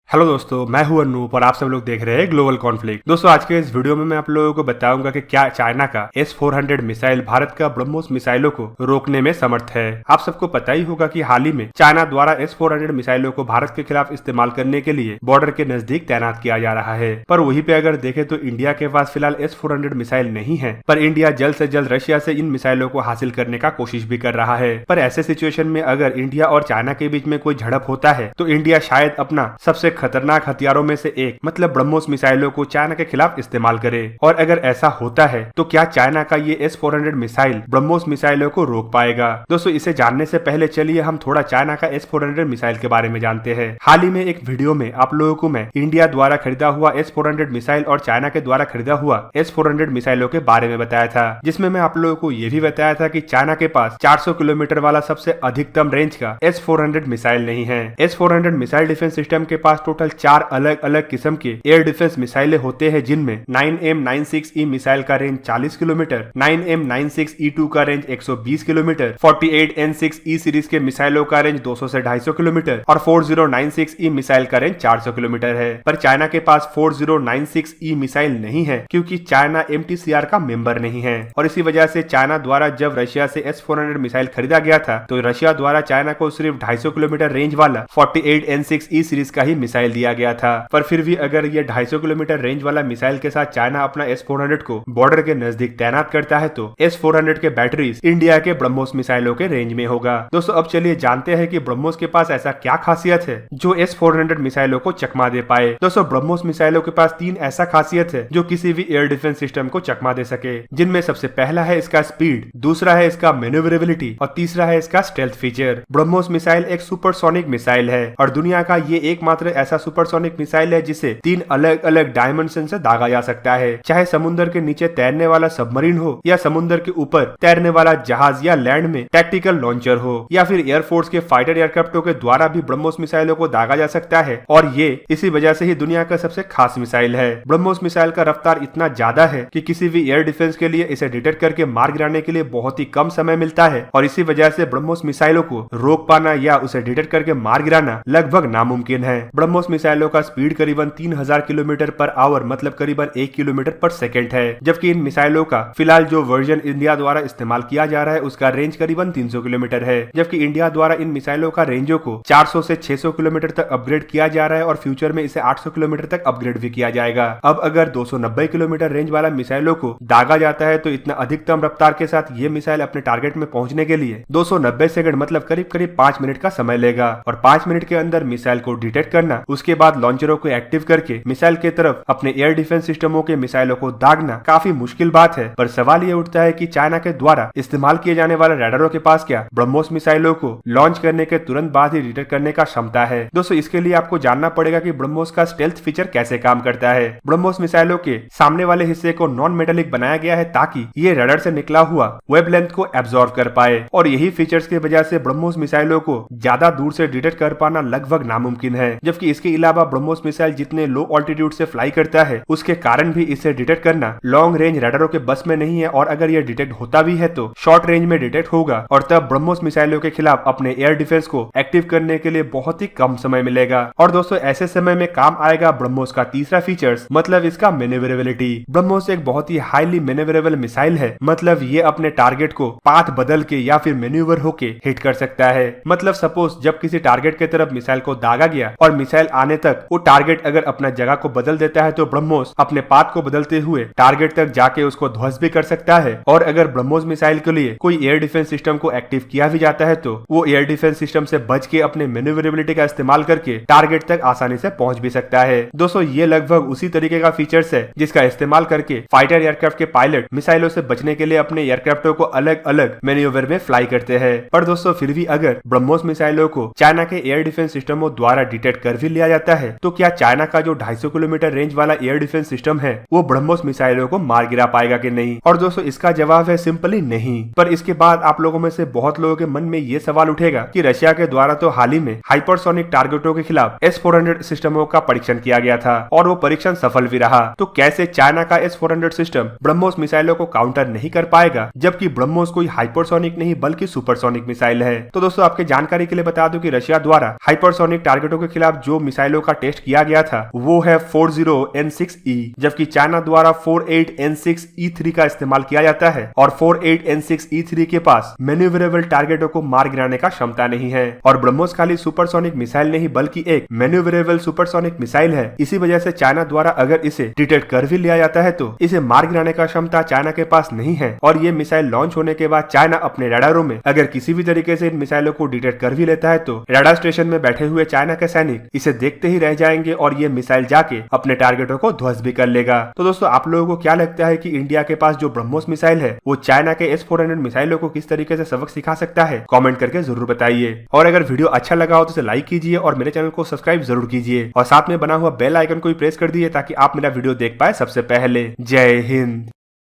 Hello दोस्तों, मैं हूं अनूप और आप सब लोग देख रहे हैं ग्लोबल कॉन्फ्लिक्ट। दोस्तों, आज के इस वीडियो में मैं आप लोगों को बताऊंगा कि क्या चाइना का S-400 मिसाइल भारत का ब्रह्मोस मिसाइलों को रोकने में समर्थ है। आप सबको पता ही होगा कि हाल ही में चाइना द्वारा S-400 मिसाइलों को भारत के खिलाफ इस्तेमाल करने के लिए बॉर्डर के नजदीक तैनात किया जा रहा है। पर वहीं पे अगर देखें तो इंडिया के पास फिलहाल S-400 मिसाइल नहीं है, पर इंडिया जल्द से जल्द रशिया से इन मिसाइलों को हासिल करने का कोशिश भी कर रहा है। पर ऐसे सिचुएशन में अगर इंडिया और चाइना के बीच में कोई झड़प होता है तो इंडिया शायद अपना सबसे खतरनाक हथियारों में से एक मतलब ब्रह्मोस मिसाइलों को चाइना के खिलाफ इस्तेमाल करे। और अगर ऐसा होता है तो क्या चाइना का ये S-400 मिसाइल ब्रह्मोस मिसाइलों को रोक पाएगा? दोस्तों, इसे जानने से पहले चलिए हम थोड़ा चाइना का S-400 मिसाइल के बारे में जानते हैं। हाल ही में एक वीडियो में आप लोगों को मैं इंडिया द्वारा खरीदा हुआ S-400 मिसाइल और चाइना के द्वारा खरीदा हुआ S-400 मिसाइलों के बारे में बताया था, जिसमें मैं आप लोगों को यह भी बताया था कि चाइना के पास 400 किलोमीटर वाला सबसे अधिकतम रेंज का S-400 मिसाइल नहीं है। S-400 मिसाइल डिफेंस सिस्टम के पास टोटल 4 अलग अलग किस्म के एयर डिफेंस मिसाइलें होते हैं, जिनमें 9M96E मिसाइल का रेंज 40 किलोमीटर, 9M96E2 का रेंज 120 किलोमीटर, 48N6E सीरीज के मिसाइलों का रेंज 200 से 250 किलोमीटर और 4096E मिसाइल का रेंज 400 किलोमीटर है। पर चाइना के पास 4096E मिसाइल नहीं है क्योंकि चाइना MTCR का मेंबर नहीं है। और इसी वजह से चाइना द्वारा जब रशिया से S-400 मिसाइल खरीदा गया था तो रशिया द्वारा चाइना को सिर्फ 250 किलोमीटर रेंज वाला 48N6E सीरीज का ही मिसाइल दिया गया था। पर फिर भी अगर ये 250 किलोमीटर रेंज वाला मिसाइल के साथ चाइना अपना S-400 को बॉर्डर के नजदीक तैनात करता है तो S-400 के बैटरीज इंडिया के ब्रह्मोस मिसाइलों के रेंज में होगा। दोस्तों, अब चलिए जानते हैं कि ब्रह्मोस के पास ऐसा क्या खासियत है जो S-400 मिसाइलों को चकमा दे पाए। दोस्तों, ब्रह्मोस मिसाइलों के पास 3 ऐसा खासियत है जो किसी भी एयर डिफेंस सिस्टम को चकमा दे सके, जिनमें सबसे पहला है इसका स्पीड, दूसरा है इसका मैन्यूवरेबिलिटी और तीसरा है इसका स्टेल्थ फीचर। ब्रह्मोस मिसाइल एक सुपरसोनिक मिसाइल है और दुनिया का ये एकमात्र ऐसा सुपरसोनिक मिसाइल है जिसे 3 अलग अलग डायमेंशन से दागा जा सकता है, चाहे समुद्र के नीचे तैरने वाला सबमरीन हो या समुद्र के ऊपर तैरने वाला जहाज या लैंड में टैक्टिकल लॉन्चर हो या फिर एयरफोर्स के फाइटर एयरक्राफ्टों के द्वारा भी ब्रह्मोस मिसाइलों को दागा जा सकता है। और ये इसी वजह से ही दुनिया का सबसे खास मिसाइल है। ब्रह्मोस मिसाइल का रफ्तार इतना ज्यादा है कि किसी भी एयर डिफेंस के लिए इसे डिटेक्ट करके मार गिराने के लिए बहुत ही कम समय मिलता है और इसी वजह से ब्रह्मोस मिसाइलों को रोक पाना या उसे डिटेक्ट करके मार गिराना लगभग नामुमकिन है। ब्रह्मोस मिसाइलों का स्पीड करीबन 3000 किलोमीटर पर आवर मतलब करीबन 1 किलोमीटर पर सेकंड है, जबकि इन मिसाइलों का फिलहाल जो वर्जन इंडिया द्वारा इस्तेमाल किया जा रहा है उसका रेंज करीबन 300 किलोमीटर है, जबकि इंडिया द्वारा इन मिसाइलों का रेंजों को 400 से 600 किलोमीटर तक अपग्रेड किया जा रहा है और फ्यूचर में इसे 800 किलोमीटर तक अपग्रेड भी किया जाएगा। अब अगर 290 किलोमीटर रेंज वाला मिसाइलों को दागा जाता है तो इतना अधिकतम रफ्तार के साथ ये मिसाइल अपने टारगेट में पहुंचने के लिए 290 सेकंड मतलब करीब करीब 5 मिनट का समय लेगा और 5 मिनट के अंदर मिसाइल को डिटेक्ट करना, उसके बाद लॉन्चरों को एक्टिव करके मिसाइल के तरफ अपने एयर डिफेंस सिस्टमों के मिसाइलों को दागना काफी मुश्किल बात है। पर सवाल ये उठता है कि चाइना के द्वारा इस्तेमाल किए जाने वाले रडारों के पास क्या ब्रह्मोस मिसाइलों को लॉन्च करने के तुरंत बाद ही डिटेक्ट करने का क्षमता है? दोस्तों, इसके लिए आपको जानना पड़ेगा कि ब्रह्मोस का स्टेल्थ फीचर कैसे काम करता है। ब्रह्मोस मिसाइलों के सामने वाले हिस्से को नॉन मेटेलिक बनाया गया है ताकि ये रडार से निकला हुआ वेब लेंथ को एब्जॉर्ब कर पाए और यही फीचर्स की वजह से ब्रह्मोस मिसाइलों को ज्यादा दूर से डिटेक्ट कर पाना लगभग नामुमकिन है। जबकि इसके अलावा ब्रह्मोस मिसाइल जितने लो ऑल्टीट्यूड से फ्लाई करता है उसके कारण भी इसे डिटेक्ट करना लॉन्ग रेंज रडारों के बस में नहीं है और अगर ये डिटेक्ट होता भी है तो शॉर्ट रेंज में डिटेक्ट होगा और तब ब्रह्मोस मिसाइलों के खिलाफ अपने एयर डिफेंस को एक्टिव करने के लिए बहुत ही कम समय मिलेगा। और दोस्तों, ऐसे समय में काम आएगा ब्रह्मोस का तीसरा फीचर्स मतलब इसका मैन्यूवरेबिलिटी। ब्रह्मोस एक बहुत ही हाईली मैन्यूवरेबल मिसाइल है, मतलब ये अपने टारगेट को पाथ बदल के या फिर मैन्यूवर होके हिट कर सकता है। मतलब सपोज जब किसी टारगेट की तरफ मिसाइल को दागा गया और मिसाइल आने तक वो टारगेट अगर अपना जगह को बदल देता है तो ब्रह्मोस अपने पाथ को बदलते हुए टारगेट तक जाके उसको ध्वस्त भी कर सकता है। और अगर ब्रह्मोस मिसाइल के लिए कोई एयर डिफेंस सिस्टम को एक्टिव किया भी जाता है तो वो एयर डिफेंस सिस्टम से बच के अपने मैन्यूवरेबिलिटी का इस्तेमाल करके टारगेट तक आसानी से पहुंच भी सकता है। दोस्तों, ये लगभग उसी तरीके का फीचर्स है जिसका इस्तेमाल करके फाइटर एयरक्राफ्ट के पायलट मिसाइलों से बचने के लिए अपने एयरक्राफ्टों को अलग अलग मैन्यूवर में फ्लाई करते हैं। पर दोस्तों, फिर भी अगर ब्रह्मोस मिसाइलों को चाइना के एयर डिफेंस सिस्टमों द्वारा डिटेक्ट कर भी लिया जाता है तो क्या चाइना का जो 250 किलोमीटर रेंज वाला एयर डिफेंस सिस्टम है वो ब्रह्मोस मिसाइलों को मार गिरा पाएगा कि नहीं? और दोस्तों, इसका जवाब है सिंपली नहीं। पर इसके बाद आप लोगों में से बहुत लोगों के मन में ये सवाल उठेगा कि रशिया के द्वारा तो हाल ही में हाइपरसोनिक टारगेटों के खिलाफ S-400 सिस्टमों का परीक्षण किया गया था और वो परीक्षण सफल भी रहा, तो कैसे चाइना का S-400 सिस्टम ब्रह्मोस मिसाइलों को काउंटर नहीं कर पाएगा जबकि ब्रह्मोस कोई हाइपरसोनिक नहीं बल्कि सुपरसोनिक मिसाइल है? तो दोस्तों, आपके जानकारी के लिए बता दूं कि रशिया द्वारा हाइपरसोनिक टारगेटों के खिलाफ जो जो मिसाइलों का टेस्ट किया गया था वो है 40N6E, जबकि चाइना द्वारा 48N6E3 का इस्तेमाल किया जाता है और 48N6E3 के पास मैन्यूवरेबल टारगेटों को मार गिराने का क्षमता नहीं है। और ब्रह्मोस खाली सुपरसोनिक मिसाइल नहीं बल्कि एक मैन्यूवरेबल सुपरसोनिक मिसाइल है। इसी वजह से चाइना द्वारा अगर इसे डिटेक्ट कर भी लिया जाता है तो इसे मार गिराने का क्षमता चाइना के पास नहीं है। और ये मिसाइल लॉन्च होने के बाद चाइना अपने रडारों में अगर किसी भी तरीके से इन मिसाइलों को डिटेक्ट कर भी लेता है तो रडार स्टेशन में बैठे हुए चाइना के सैनिक इसे देखते ही रह जाएंगे और ये मिसाइल जाके अपने टारगेटों को ध्वस्त भी कर लेगा। तो दोस्तों आप लोगों को क्या लगता है कि इंडिया के पास जो ब्रह्मोस मिसाइल है वो चाइना के S-400 मिसाइलों को किस तरीके से सबक सिखा सकता है? कमेंट करके जरूर बताइए। और अगर वीडियो अच्छा लगा हो तो इसे लाइक कीजिए और मेरे चैनल को सब्सक्राइब जरूर कीजिए और साथ में बना हुआ बेल आइकन को भी प्रेस कर दीजिए ताकि आप मेरा वीडियो देख पाए सबसे पहले। जय हिंद।